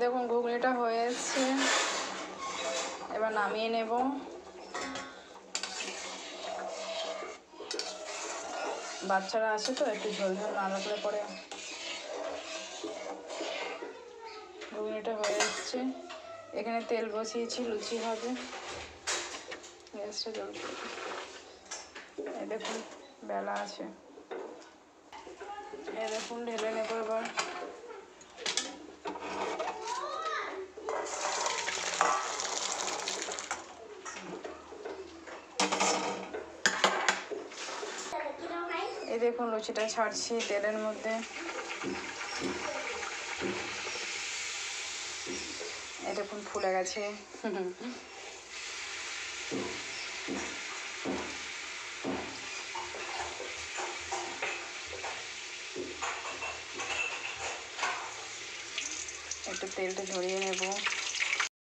দেখুন ঘুগনিটা হয়ে এসছে, এবার নামিয়ে নেব। বাচ্চারা আছে তো একটু ঝোল ঝোল না রাখলে পরে। ঘুগনিটা হয়ে এসছে, এখানে তেল বসিয়েছি, লুচি হবে। গ্যাসটা জল এই দেখুন বেলা আছে, এই দেখুন ঢেলে নেব এবার। এই দেখুন লুচিটা ছাড়ছি তেলের মধ্যে। এই দেখুন ফুলে গেছে। একটু তেলটা ঝরিয়ে নেব।